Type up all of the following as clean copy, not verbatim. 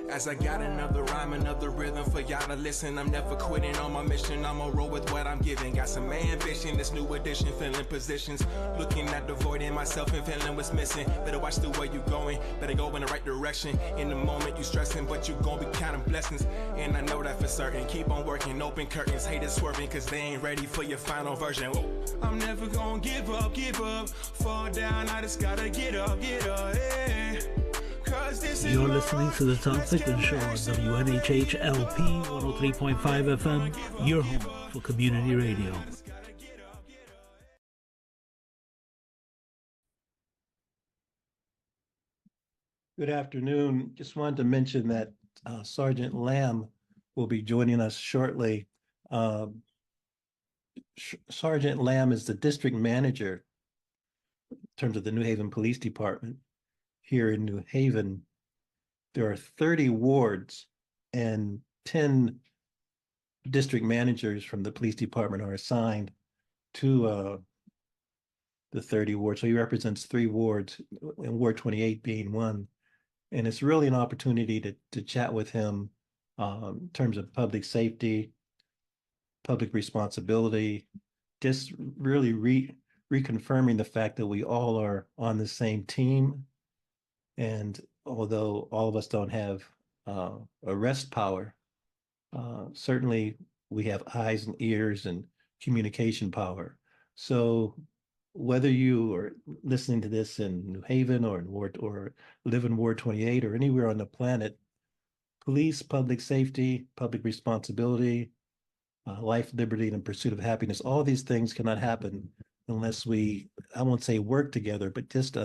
As I got another rhyme, another rhythm for y'all to listen. I'm never quitting on my mission, I'ma roll with what I'm giving. Got some ambition, this new edition, filling positions. Looking at the void in myself and feeling what's missing. Better watch the way you going, better go in the right direction. In the moment you stressing, but you gon' be counting blessings. And I know that for certain, keep on working, open curtains. Haters swerving, cause they ain't ready for your final version. Whoa. I'm never gonna give up, fall down, I just gotta get up, yeah. You're listening to the Tom Ficklin Show on WNHHLP 103.5 FM, your home for community radio. Good afternoon. Just wanted to mention that Sergeant Lambe will be joining us shortly. Sergeant Lambe is the district manager in terms of the New Haven Police Department. Here in New Haven, there are 30 wards and 10 district managers from the police department are assigned to the 30 wards. So he represents 3 wards, and Ward 28 being one. And it's really an opportunity to chat with him in terms of public safety, public responsibility, just really reconfirming the fact that we all are on the same team. And although all of us don't have arrest power, certainly we have eyes and ears and communication power. So whether you are listening to this in New Haven or in Ward or live in Ward 28 or anywhere on the planet, police, public safety, public responsibility, life, liberty, and pursuit of happiness, all these things cannot happen unless we, I won't say work together, but just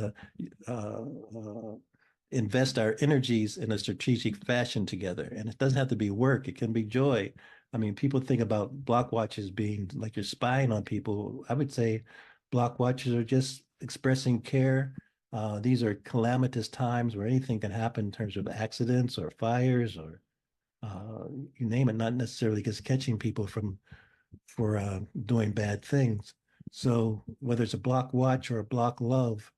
invest our energies in a strategic fashion together. And it doesn't have to be work, it can be joy. I mean, people think about block watches being like you're spying on people. I would say block watches are just expressing care. These are calamitous times where anything can happen in terms of accidents or fires or you name it, not necessarily just catching people for doing bad things. So whether it's a block watch or a block love,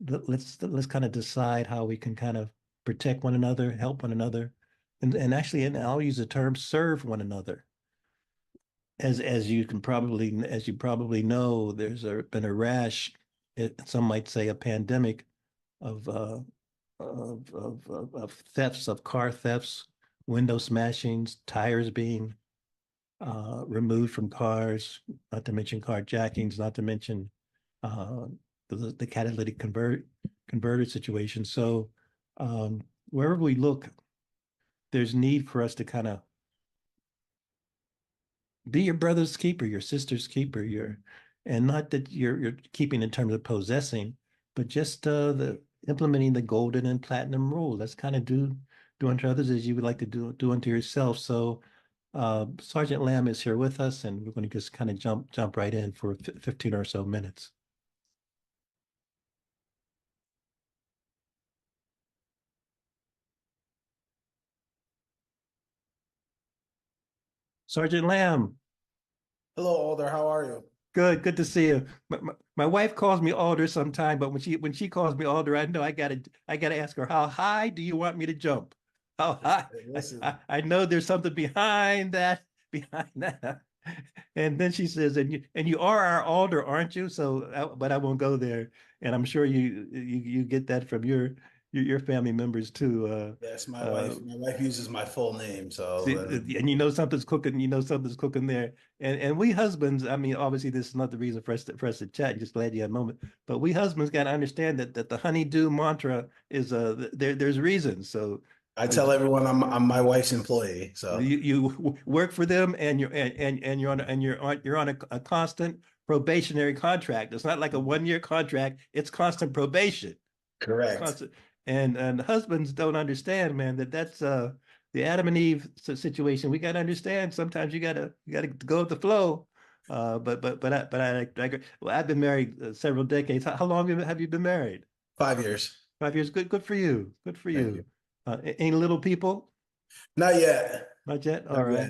let's kind of decide how we can kind of protect one another, help one another, and actually, and I'll use the term serve one another. As you probably know, there's been a rash, some might say a pandemic of thefts, of car thefts, window smashings, tires being removed from cars, not to mention carjackings, not to mention the catalytic converter situation. So wherever we look, there's need for us to kind of be your brother's keeper, your sister's keeper, and not that you're keeping in terms of possessing, but just the implementing the golden and platinum rule. Let's kind of do unto others as you would like to do unto yourself. So Sergeant Lambe is here with us, and we're going to just kind of jump right in for 15 or so minutes. Sergeant Lambe. Hello, Alder. How are you? Good to see you. My wife calls me Alder sometime, but when she calls me Alder, I know I gotta ask her, how high do you want me to jump? How high? I know there's something behind that. And then she says, and you are our Alder, aren't you? So, but I won't go there. And I'm sure you get that from your family members too. Yes, my wife. My wife uses my full name, so see, and you know something's cooking. You know something's cooking there. And we husbands, I mean, obviously this is not the reason for us to chat. Just glad you had a moment. But we husbands got to understand that the honeydew mantra is there's reasons. So I tell everyone I'm my wife's employee. So you work for them, and you're on a constant probationary contract. It's not like a 1-year contract. It's constant probation. Correct. Constant. And husbands don't understand, man, that's the Adam and Eve situation. We got to understand. Sometimes you gotta go with the flow. But I agree. Well, I've been married several decades. How long have you been married? 5 years. 5 years. Good for you. Good for you. Any little people? Not yet. Not yet. All right.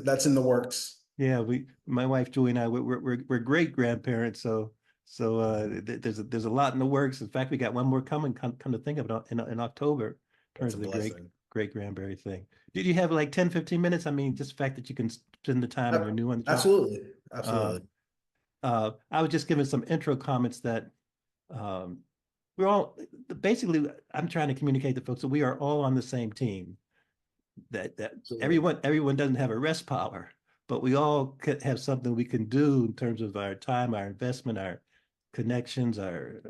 That's in the works. Yeah, my wife Julie and I, we're great grandparents. So there's a lot in the works. In fact, we got one more coming. Come to think of it, in October. That's a blessing. great Granbury thing. Did you have like 10, 15 minutes? I mean, just the fact that you can spend the time on your new one. Absolutely. Uh, Absolutely. I was just giving some intro comments that um, we're all basically, I'm trying to communicate to folks that we are all on the same team. That Absolutely. everyone doesn't have arrest power, but we all could have something we can do in terms of our time, our investment, our connections, our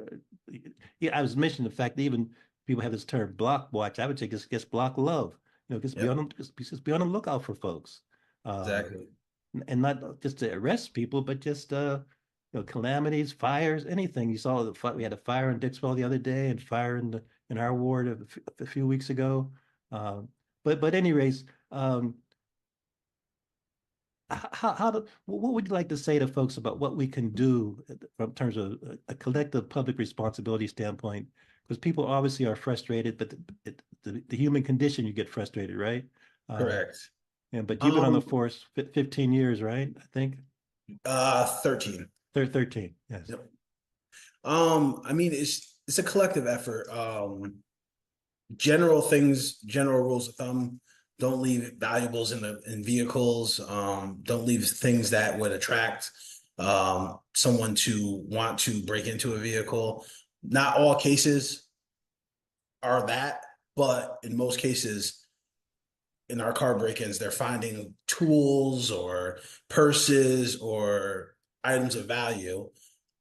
yeah. I was mentioning the fact that even people have this term block watch. I would say just block love. Just be Yep. on just be on the lookout for folks. Uh, Exactly. and not just to arrest people, but just calamities, fires, anything. You saw we had a fire in Dixwell the other day, and fire in our ward a few weeks ago. But anyways, what would you like to say to folks about what we can do from terms of a collective public responsibility standpoint? Because people obviously are frustrated, but the human condition, you get frustrated, right? Uh, Correct. yeah, but you've been on the Um, force 15 years, right? I think 13. 13. Yes. Yep. I mean, it's a collective effort. General things, general rules of thumb. Don't leave valuables in vehicles. Don't leave things that would attract someone to want to break into a vehicle. Not all cases are that, but in most cases, in our car break-ins, they're finding tools or purses or items of value.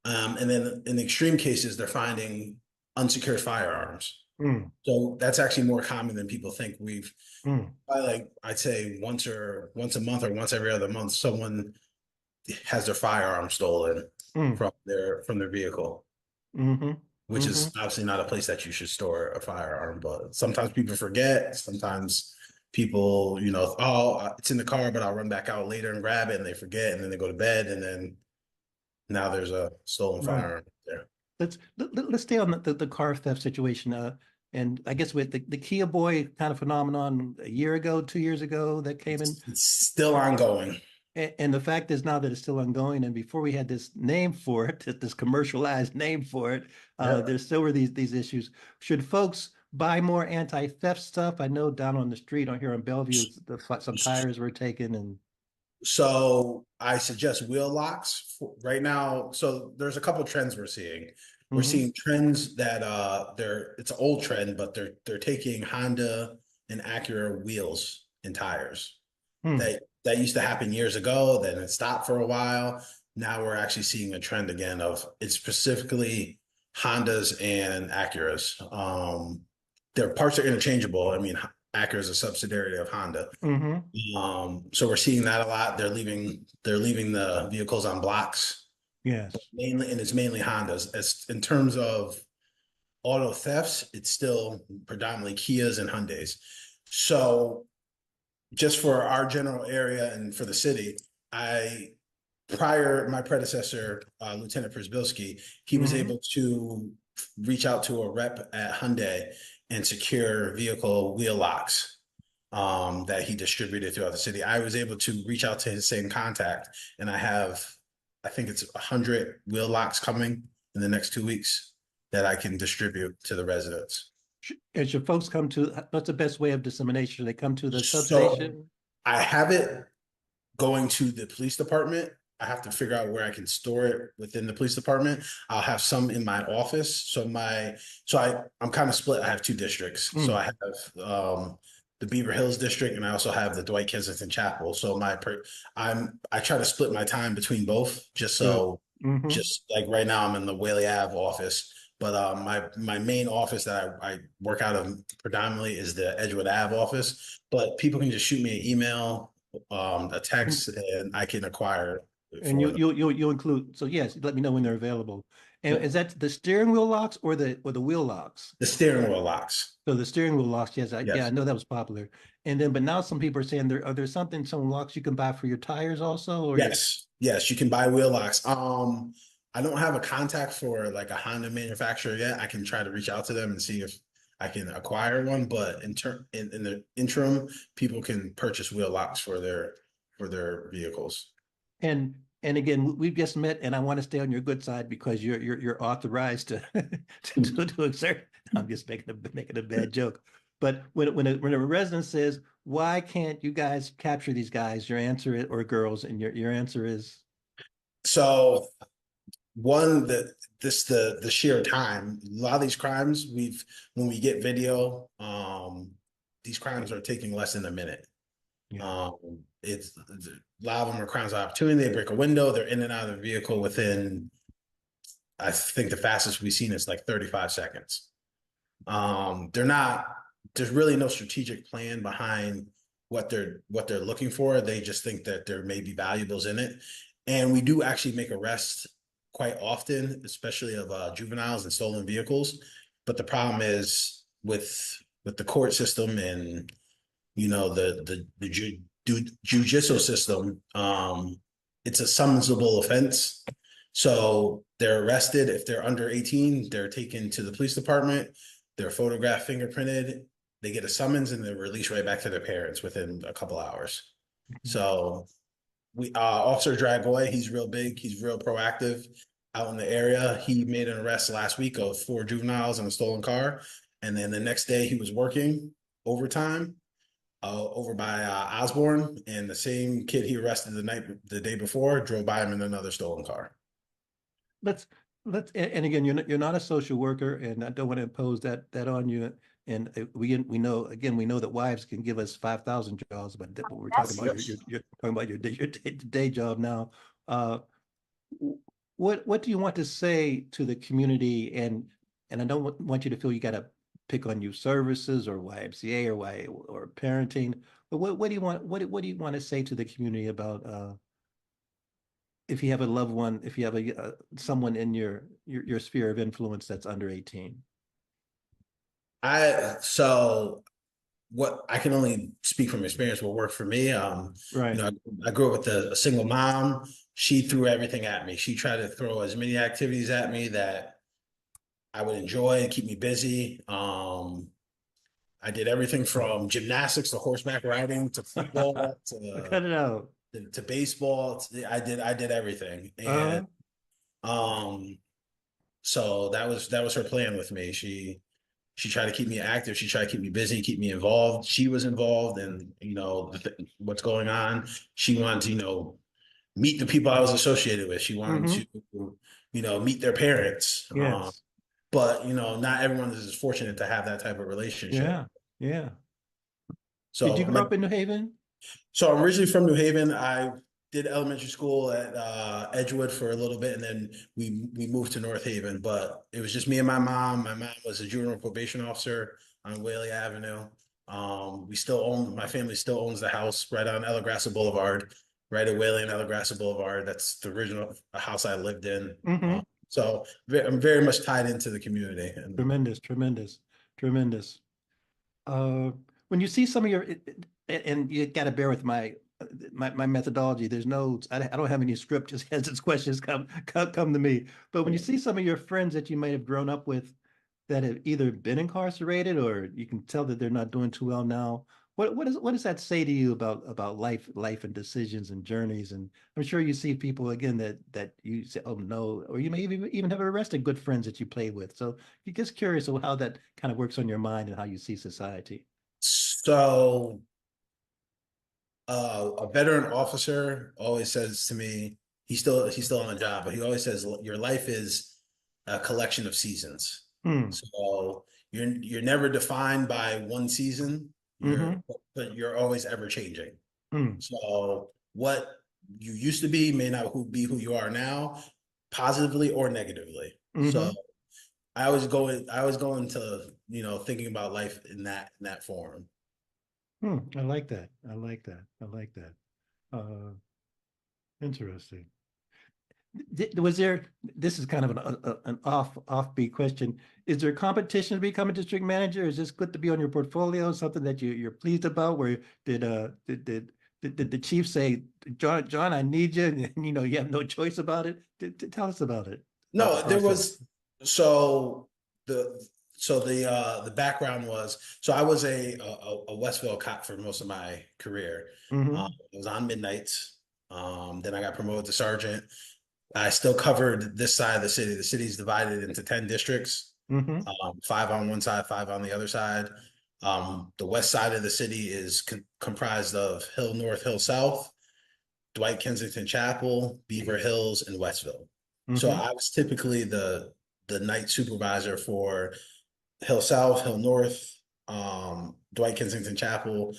And then in extreme cases, they're finding unsecured firearms. Mm, So that's actually more common than people think. mm, I'd say once a month or once every other month, someone has their firearm stolen mm, from their vehicle, mm-hmm, which mm-hmm, is obviously not a place that you should store a firearm. But sometimes people forget. Sometimes people, oh, it's in the car, but I'll run back out later and grab it, and they forget, and then they go to bed, and then now there's a stolen right. firearm there. Let's stay on the car theft situation. And I guess with the Kia Boy kind of phenomenon a year ago, 2 years ago that came in. It's still ongoing. And the fact is now that it's still ongoing, and before we had this name for it, this commercialized name for it, Yeah. there still were these issues. Should folks buy more anti-theft stuff? I know down on the street on here in Bellevue, some tires were taken, and So I suggest wheel locks right now. So there's a couple trends we're seeing. We're Mhm. seeing trends that it's an old trend, but they're taking Honda and Acura wheels and tires. Hmm. That used to happen years ago, then it stopped for a while. Now we're actually seeing a trend again of it's specifically Hondas and Acuras. Their parts are interchangeable. I mean, Acura is a subsidiary of Honda. Mhm. So we're seeing that a lot. They're leaving the vehicles on blocks Yes. mainly, and it's mainly Hondas. As in terms of auto thefts, it's still predominantly Kias and Hyundais. So just for our general area and for the city, my predecessor, Lieutenant Przybylski, he was Mhm. able to reach out to a rep at Hyundai and secure vehicle wheel locks that he distributed throughout the city. I was able to reach out to his same contact, and I think it's 100 wheel locks coming in the next 2 weeks that I can distribute to the residents. And should folks come to, what's the best way of dissemination? Should they come to the So substation? I have it going to the police department. I have to figure out where I can store it within the police department. I'll have some in my office. I'm kind of split. I have two districts. So Mm. I have the Beaver Hills district, and I also have the Dwight Kensington Chapel. So I try to split my time between both, Good. Mm-hmm. just like right now I'm in the Whaley Ave office. But my main office that I work out of predominantly is the Edgewood Ave office. But people can just shoot me an email, a text, and I can acquire it And for them. you'll include, so yes, let me know when they're available. And is Yep. that the steering wheel locks or the wheel locks? The steering wheel locks. So the steering wheel locks, yes, I Yes. know that was popular. And then, but now some people are saying are there some locks you can buy for your tires also, or Yes. Yes. You can buy wheel locks. I don't have a contact for like a Honda manufacturer yet. I can try to reach out to them and see if I can acquire one. But in the interim, people can purchase wheel locks for their vehicles. and again, we've just met, and I want to stay on your good side because you're authorized to to exert. I'm just making a bad joke. But when a resident says, why can't you guys capture these guys? Your answer is, or girls, and your answer is, So one, the sheer time, a lot of these crimes, when we get video, these crimes are taking less than a minute. yeah. It's a lot of them are crimes of opportunity. They break a window, they're in and out of the vehicle within, I think the fastest we've seen is like 35 seconds. They're not, there's really no strategic plan behind what they're looking for. They just think that there may be valuables in it. And we do actually make arrests quite often, especially of juveniles and stolen vehicles. But the problem is with the court system and the judicial system, it's a summonable offense. So they're arrested. If they're under 18, they're taken to the police department, they're photographed, fingerprinted, they get a summons, and they're released right back to their parents within a couple hours. So we Officer Dragoy, he's real big, he's real proactive out in the area. He made an arrest last week of 4 juveniles in a stolen car. And then the next day he was working overtime over by Osborne, and the same kid he arrested the day before drove by him in another stolen car. let's and again, you're not a social worker, and I don't want to impose that on you. And we know, again, we know that wives can give us 5,000 jobs, but we're talking about you're talking about your day job now. What do you want to say to the community? And I don't want you to feel you got to pick on youth services or YMCA or parenting. But what do you want to say to the community about if you have a loved one, if you have someone in your sphere of influence that's under 18? So what I can only speak from experience what worked for me. Right. I grew up with a single mom. She threw everything at me. She tried to throw as many activities at me that I would enjoy and keep me busy. I did everything from gymnastics to horseback riding to football Cut it out. to baseball. I did everything. And so that was her plan with me. She tried to keep me active. She tried to keep me busy, keep me involved. She was involved in, what's going on. She wanted to, meet the people I was associated with. She wanted to, meet their parents. Yes. But, not everyone is as fortunate to have that type of relationship. Yeah. Yeah. So Did you grow up in New Haven? So I'm originally from New Haven. I did elementary school at Edgewood for a little bit, and then we moved to North Haven. But it was just me and my mom. My mom was a juvenile probation officer on Whaley Avenue. My family still owns the house right on Ella Grassa Boulevard, right at Whaley and Ella Grassa Boulevard. That's the original house I lived in. So I'm very much tied into the community. Tremendous. When you see some of your, and you got to bear with my methodology. There's no, I don't have any script, just as questions come to me. But when you see some of your friends that you might have grown up with that have either been incarcerated, or you can tell that they're not doing too well now, what does that say to you about life and decisions and journeys? And I'm sure you see people again that you say, oh no, or you may even have arrested good friends that you played with. So you're just curious of how that kind of works on your mind and how you see society. So a veteran officer always says to me, he's still on the job, but he always says your life is a collection of seasons. So you're never defined by one season. But you're always ever changing. So what you used to be may not be who you are now, positively or negatively. So I was going to thinking about life in that form. I like that. Interesting. Was there, this is kind of an offbeat question. Is there competition to become a district manager? Is this good to be on your portfolio? Something that you're pleased about? Where did the chief say, John, I need you, and you have no choice about it? Tell us about it. No, there was, so the background was, so I was a Westville cop for most of my career. I was on midnights. Then I got promoted to sergeant. I still covered this side of the city. The city's divided into 10 districts, 5 on one side, 5 on the other side. The west side of the city is comprised of Hill North, Hill South, Dwight Kensington Chapel, Beaver Hills, and Westville. So Mhm. I was typically the night supervisor for Hill South, Hill North, Dwight Kensington Chapel,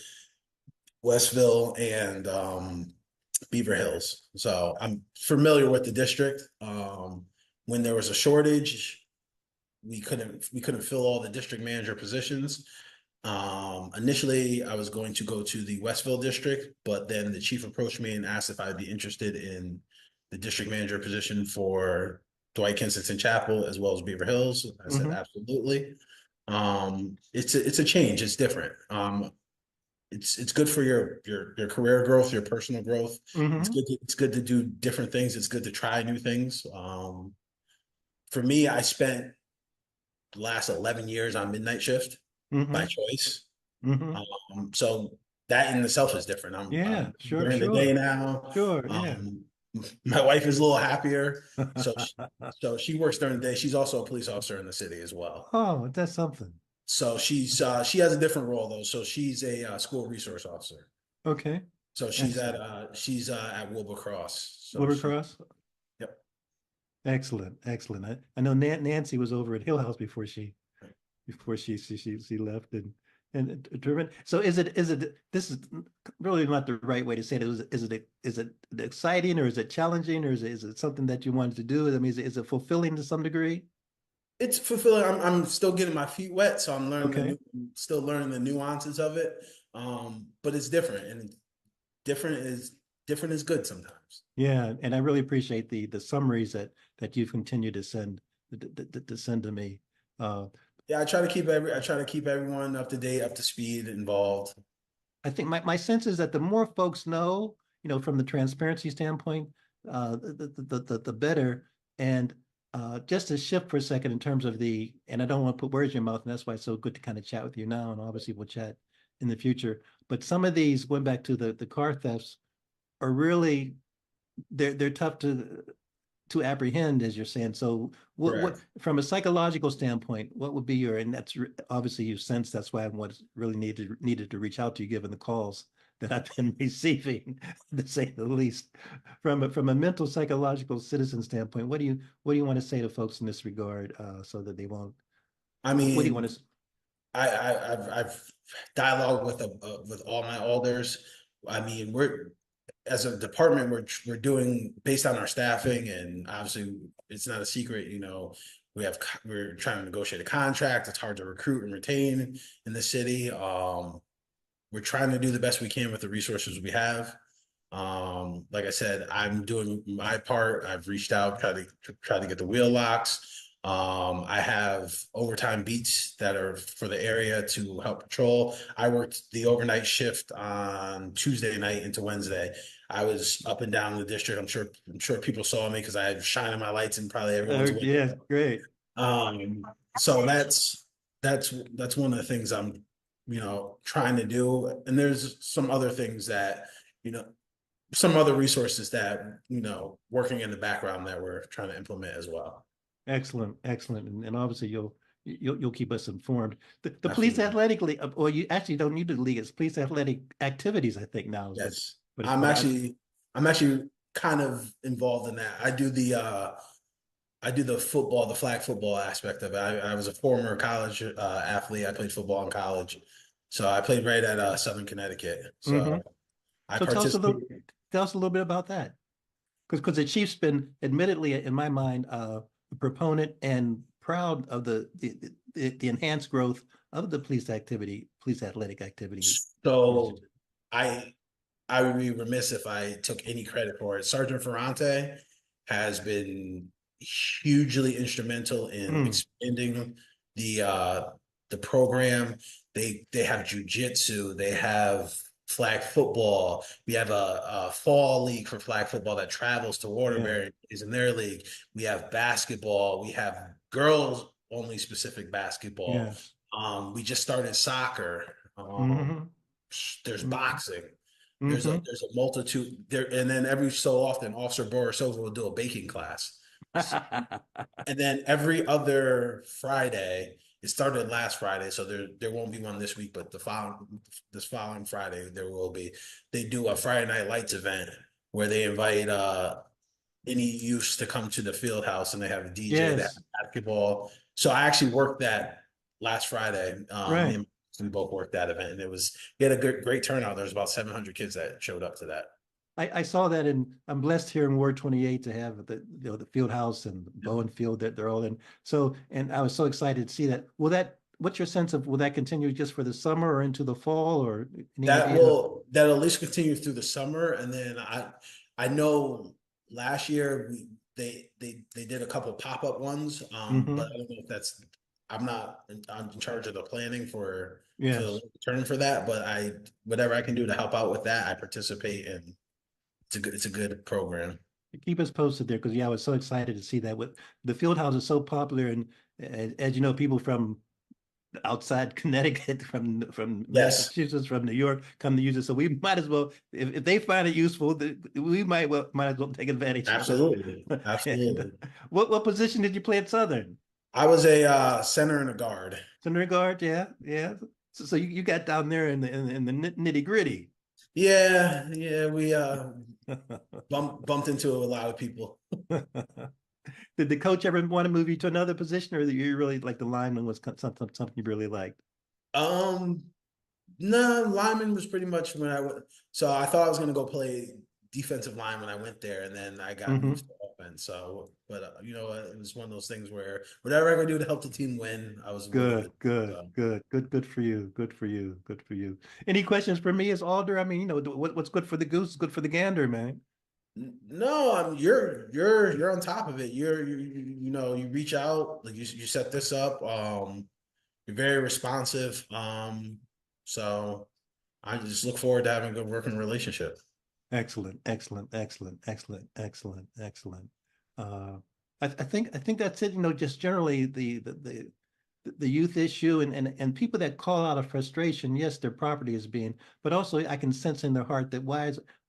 Westville, and Beaver Hills. So I'm familiar with the district. When there was a shortage, we couldn't fill all the district manager positions. Initially, I was going to go to the Westville district, but then the chief approached me and asked if I'd be interested in the district manager position for Dwight Kensington Chapel as well as Beaver Hills. I said Mhm. absolutely. It's a change. It's different. It's good for your career growth, your personal growth. Mhm. It's good to do different things. It's good to try new things. For me, I spent the last 11 years on midnight shift by Mhm. choice. Mhm. So that in itself is different. Yeah, I'm sure, during the day sure. now. Sure, yeah. Um, my wife is a little happier, so so she works during the day. She's also a police officer in the city as well. Oh, that's something. So she has a different role though. So she's a school resource officer. Okay. So Excellent. she's at Wilbur Cross. So she Wilbercross? yep. Excellent, excellent. I know Nancy was over at Hill House before she left and driven. So is it this is really not the right way to say it. Is it exciting or is it challenging or is it something that you wanted to do? I mean, is it fulfilling to some degree? It's fulfilling. I'm still getting my feet wet, so Okay. still learning the nuances of it. But it's different, and different is different is good sometimes. Yeah, and I really appreciate the summaries that you've continued to send to me. Uh, Yeah, I try to keep everyone up to date, up to speed, involved. I think my sense is that the more folks know, from the transparency standpoint, the better. And just to shift for a second in terms of and I don't want to put words in your mouth, and that's why it's so good to kind of chat with you now, and obviously we'll chat in the future. But some of these, going back to the car thefts, are really they're tough to apprehend, as you're saying. So, what Correct. from a psychological standpoint, what would be and that's obviously you sense that's why I'm what's really needed to reach out to you, given the calls that I've been receiving, to say the least. From a mental psychological citizen standpoint, what do you want to say to folks in this regard, so that they won't? I What do you want mean, to? I've dialogued with all my alders. I mean, we're as a department, we're doing based on our staffing, and obviously, it's not a secret. We're trying to negotiate a contract. It's hard to recruit and retain in the city. We're trying to do the best we can with the resources we have. Like I said, I'm doing my part. I've reached out, try to get the wheel locks. I have overtime beats that are for the area to help patrol. I worked the overnight shift on Tuesday night into Wednesday. I was up and down the district. I'm sure people saw me because I had shining my lights in probably everyone's Yeah, window. great. So that's one of the things I'm, trying to do. And there's some other things that, you know, some other resources that, working in the background that we're trying to implement as well. Excellent, excellent, and obviously you'll keep us informed. The police Absolutely. athletic league, or you actually don't need the league. It's police athletic activities, I think now is Yes. what it's I'm called. actually I'm actually kind of involved in that. I do the football, the flag football aspect of it. I was a former college athlete. I played football in college. So I played right at Southern Connecticut. Hmm. So I So participated. tell us a little bit about that, because the Chiefs been admittedly, in my mind, a proponent and proud of the enhanced growth of the police athletic activity So initiative. I I would be remiss if I took any credit for it. Sergeant Ferrante has been hugely instrumental in Mm, expanding the uh the program. They have jujitsu, they have flag football. We have a fall league for flag football that travels to yeah, Waterbury is in their league. We have basketball, we have girls only specific basketball. yes. We just started soccer. Hmm. There's Hmm. boxing. Hmm. There's a multitude there, and then every so often, Officer Borisova will do a baking class, and then every other Friday it started last Friday, so there won't be one this week, but this following Friday there will be. They do a Friday Night Lights event where they invite any youths to come to the field house, and they have a DJ, they have Yes, basketball. So I actually worked that last Friday. Me right. and we both worked that event, and we had a great turnout. There's about 700 kids that showed up to that. I saw that, and I'm blessed here in Ward 28 to have the field house and Bowen Field that they're all in. So, and I was so excited to see that. What's your sense of, will that continue just for the summer or into the fall, or any idea? That'll at least continue through the summer, and then I know last year they did a couple pop-up ones, but I don't know if I'm not I'm in charge of the planning for Yes. the term for that, but whatever I can do to help out with that, I participate in. It's a good program. Keep us posted there, because yeah, I was so excited to see that. With the field house is so popular, and as you know, people from outside Connecticut, from Yes, Massachusetts, from New York come to use it. So we might as well, if they find it useful, we might as well take advantage. absolutely, Of it. absolutely. And, what position did you play at Southern? I was a center and a guard. Center guard, yeah, yeah. So you got down there in the nitty gritty. Yeah, yeah, we bumped into a lot of people. Did the coach ever want to move you to another position, or that you really like the lineman was something you really liked? Um, no, lineman was pretty much when I went. So I thought I was gonna go play defensive line when I went there, and then I got moved to offense. So, but you know, it was one of those things where whatever I could do to help the team win, I was willing to Good, do. good for you. Good for you. Good for you. Any questions for me as Alder? I mean, you know, what's good for the goose is good for the gander, man. No, you're on top of it. You know, you reach out, like you set this up. You're very responsive. So I just look forward to having a good working relationship. Excellent, excellent, excellent, excellent, excellent, excellent. I think that's it. You know, just generally the youth issue, and people that call out of frustration. Yes, their property is being, but also I can sense in their heart that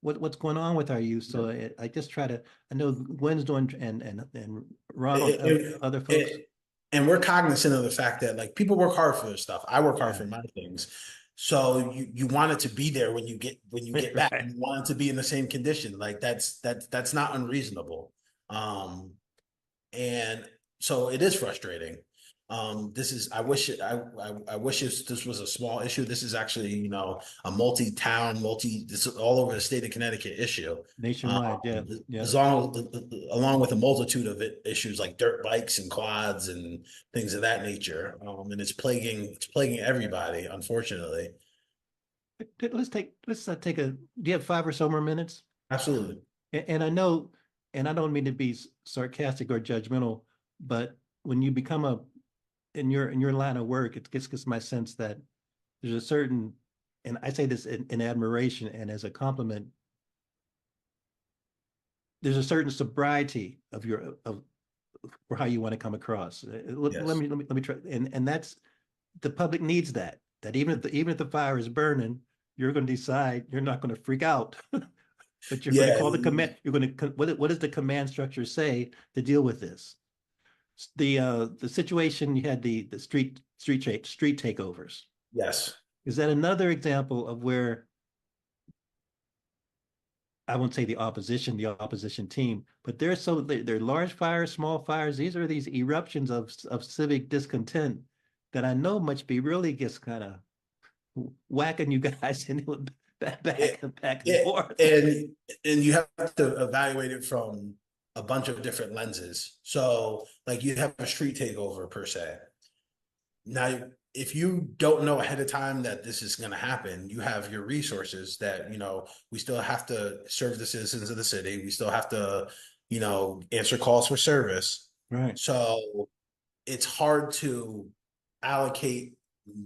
what's going on with our youth. So I just try to. I know Gwen's doing, and Ronald, other folks. And we're cognizant of the fact that like people work hard for their stuff. I work hard for my things. So you want it to be there when you get back. Right. You want it to be in the same condition. Like that's not unreasonable. And so it is frustrating. This is I wish this was a small issue. This is actually, you know, a multi-town, this is all over the state of Connecticut issue. Nationwide, yeah. Along with a multitude of issues like dirt bikes and quads and things of that nature. And it's plaguing everybody, unfortunately. Let's take a. Do you have 5 or so more minutes? Absolutely. And I know, and I don't mean to be sarcastic or judgmental, but when you become in your line of work, it gets my sense that there's a certain, and I say this in admiration and as a compliment, there's a certain sobriety of for how you want to come across. Let me try, and that's, the public needs that even if the fire is burning, you're going to decide you're not going to freak out. But you're going to call the command. You're going to, what does the command structure say to deal with this? The situation you had, the street takeovers. Yes. Is that another example of where, I won't say the opposition team, but they're large fires, small fires. These are these eruptions of civic discontent that I know must be really just kind of whacking you guys in back and forth. And you have to evaluate it from a bunch of different lenses. So like you have a street takeover per se. Now, if you don't know ahead of time that this is going to happen, you have your resources that, you know, we still have to serve the citizens of the city. We still have to, you know, answer calls for service. Right. So it's hard to allocate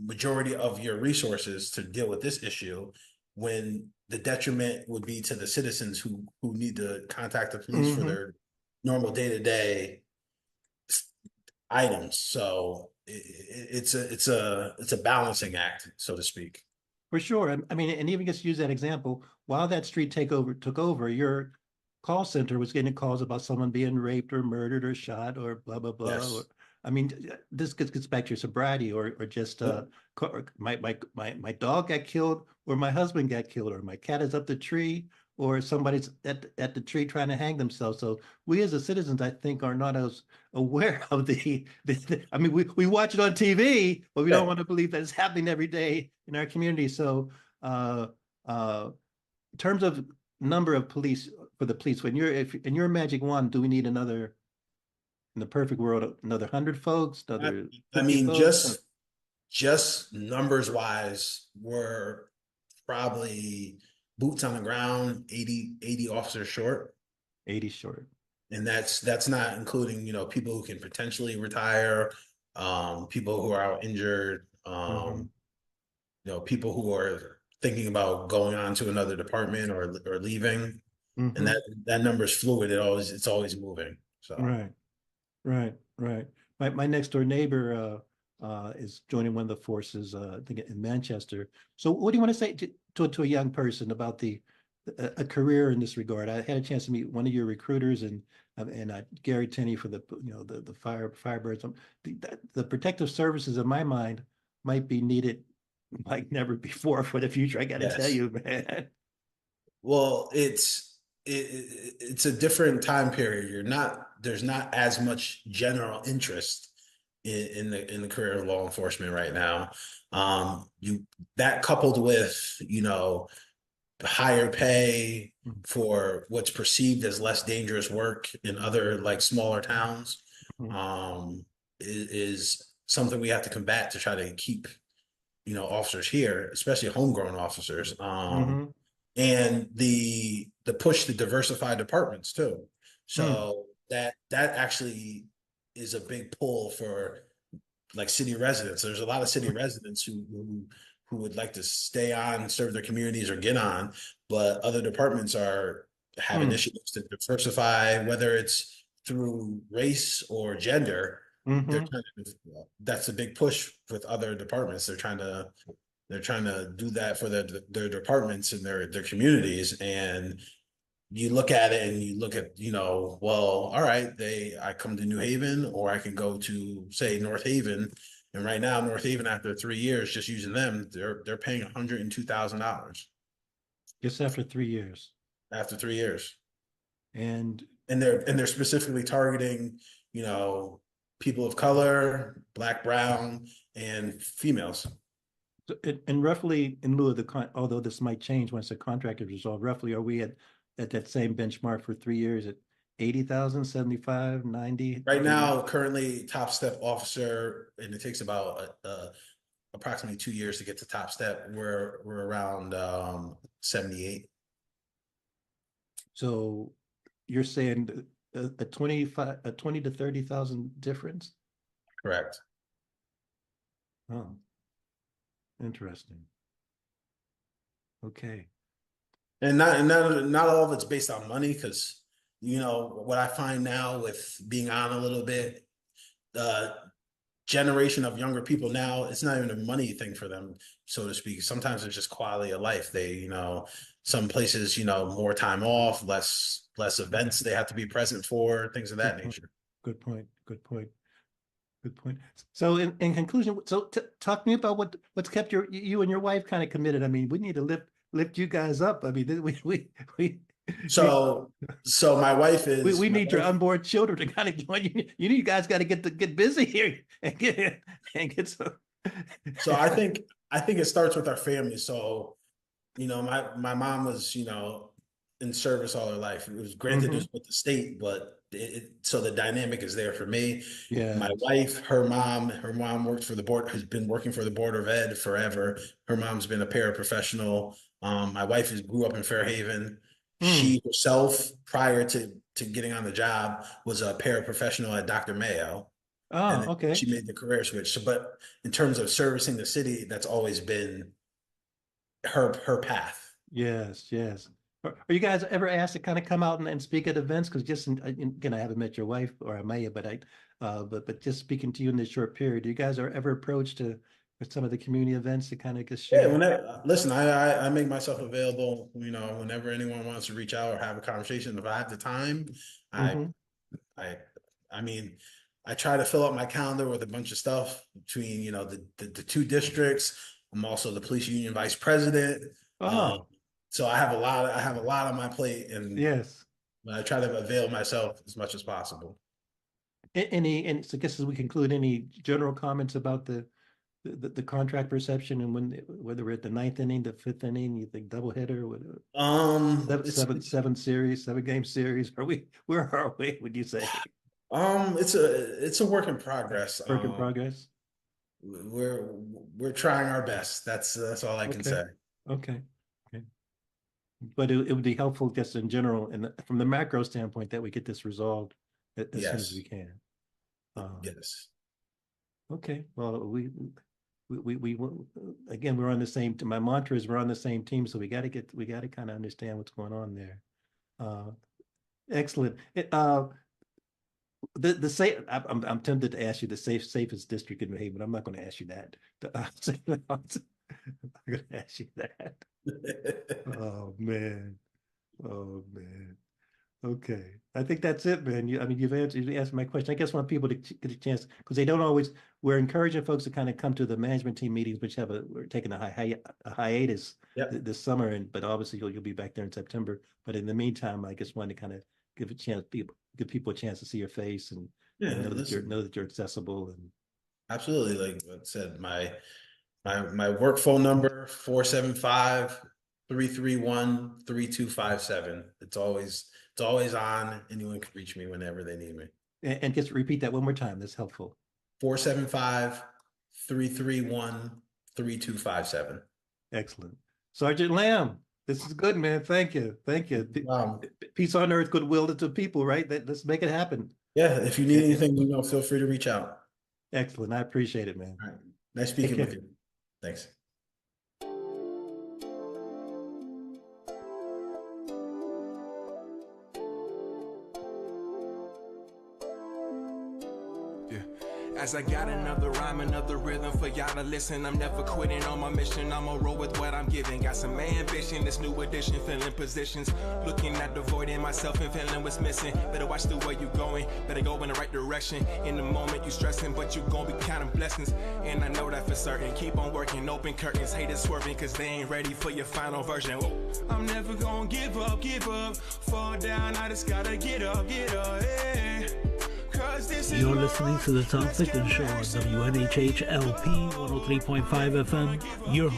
majority of your resources to deal with this issue when the detriment would be to the citizens who need to contact the police for their normal day-to-day items. So it's a balancing act, so to speak. For sure. I mean, and even just use that example, while that street took over, your call center was getting calls about someone being raped or murdered or shot or blah, blah, blah. Yes. I mean, this gets back to your sobriety, or just Yep. my dog got killed, or my husband got killed, or my cat is up the tree, or somebody's at the tree trying to hang themselves. So we as a citizens, I think, are not as aware of I mean, we watch it on TV, but we don't Yeah. want to believe that it's happening every day in our community. So uh in terms of number of police for the police, when you're if in your magic wand, do we need another, in the perfect world, another 100 folks, I, another I 50 mean, folks? just numbers wise, we're probably boots on the ground, 80 officers short. 80 short. And that's not including, people who can potentially retire, people who are out injured, Mm-hmm. people who are thinking about going on to another department or leaving. And Mm-hmm. that number is fluid. It's always moving. So Right, right. My next door neighbor is joining one of the forces, I think in Manchester. So what do you want to say to a young person about a career in this regard? I had a chance to meet one of your recruiters, and Gary Tenney for the Firebirds. The protective services, in my mind, might be needed like never before for the future. I got to tell yes. you, man. Well, it's a different time period. There's not as much general interest in the career of law enforcement right now. You that coupled with, higher pay for what's perceived as less dangerous work in other like smaller towns, Mhm. is something we have to combat to try to keep, officers here, especially homegrown officers. Mhm. And the push to diversify departments too. Mm. So that actually is a big pull for like city residents. There's a lot of city residents who would like to stay on, serve their communities, or get on, but other departments have Mm. initiatives to diversify, whether it's through race or gender. They're Mhm. trying to, that's a big push with other departments. They're trying to do that for their departments and their communities. And you look at it and you look at, well, all right, I come to New Haven, or I can go to, say, North Haven. And right now, North Haven, after 3 years, just using them, they're paying $102,000 Just after 3 years. after 3 years. And And they're specifically targeting, you know, people of color, black, brown, and females. and roughly, in lieu of although this might change once the contract is resolved, roughly are we at that same benchmark for 3 years at 80,000, 75, 90? Right now, currently top step officer, and it takes about approximately 2 years to get to top step. We're around 78. So you're saying a 25, a 20 to 30,000 difference? Correct. Oh, interesting. Okay. And not all of it's based on money, because what I find now with being on a little bit, the generation of younger people now, it's not even a money thing for them, so to speak. Sometimes it's just quality of life. Some places, more time off, less events they have to be present for, things of that Good point. nature. Good point. Good point. Good point. So in conclusion, so talk to me about what's kept you and your wife kind of committed. I mean, we need to lift you guys up. I mean, we So so my wife we is my need your wife unborn children to kind of join you. You guys got to get busy here and get some. so I think it starts with our family. So my mom was, in service all her life. It was granted, it Hmm. was with the state, but so the dynamic is there for me. My Yes. wife, her mom worked for the board, has been working for the Board of Ed forever. Her mom's been a paraprofessional. My wife grew up in Fairhaven. Hmm. She herself, prior to getting on the job, was a paraprofessional at Dr. Mayo. And Oh, then okay. she made the career switch. So, but in terms of servicing the city, that's always been her path. Yes, yes. Are you guys ever asked to kind of come out and speak at events? Because again, I haven't met your wife, or I may have, but just speaking to you in this short period, you guys are ever approached to for some of the community events to kind of just Yeah, share? listen, I make myself available, whenever anyone wants to reach out or have a conversation. If I have the time, I Hmm. I I mean, I try to fill up my calendar with a bunch of stuff between, the two districts. I'm also the police union vice president. Oh, So I have a lot on my plate, and yes. I try to avail myself as much as possible. And so I guess as we conclude, any general comments about the contract perception and whether we're at the ninth inning, the fifth inning, you think doubleheader, seven series, 7 game series? Where are we, would you say? It's a work in progress. Work in progress? We're trying our best. That's all I can say. Okay. Okay. But it would be helpful just in general and from the macro standpoint that we get this resolved as soon as we can. Yes. Okay. Well, we again, we're on the same. My mantra is we're on the same team, so we got to kind of understand what's going on there. Excellent. The safe. I'm tempted to ask you the safest district in New Haven. I'm not going to ask you that. I'm going to ask you that. Oh man. Oh man. Okay. I think that's it, man. You've answered my question. I guess I want people to get a chance because they don't always. We're encouraging folks to kind of come to the management team meetings, which we're taking a hiatus this summer, but obviously you'll be back there in September. But in the meantime, I just wanted to kind of give people a chance to see your face and know that you're accessible and absolutely. Like I said, my work phone number 475-331-3257. It's always on. Anyone can reach me whenever they need me. And just repeat that one more time. That's helpful. 475-331-3257. Excellent. Sergeant Lamb, this is good, man. Thank you. Peace on earth, goodwill to people, right? Let's make it happen. Yeah, if you need anything, feel free to reach out. Excellent. I appreciate it, man. All right. Nice speaking with you. Thanks. As I got another rhyme, another rhythm for y'all to listen. I'm never quitting on my mission. I'ma roll with what I'm giving. Got some ambition, this new edition, filling positions. Looking at the void in myself and feeling what's missing. Better watch the way you going, better go in the right direction. In the moment you stressing, but you gon' be counting blessings. And I know that for certain. Keep on working, open curtains, haters swerving, cause they ain't ready for your final version. Whoa. I'm never gonna give up. Fall down, I just gotta get up, yeah. You're listening to the Tom Ficklin Show on WNHH LP 103.5 FM. Your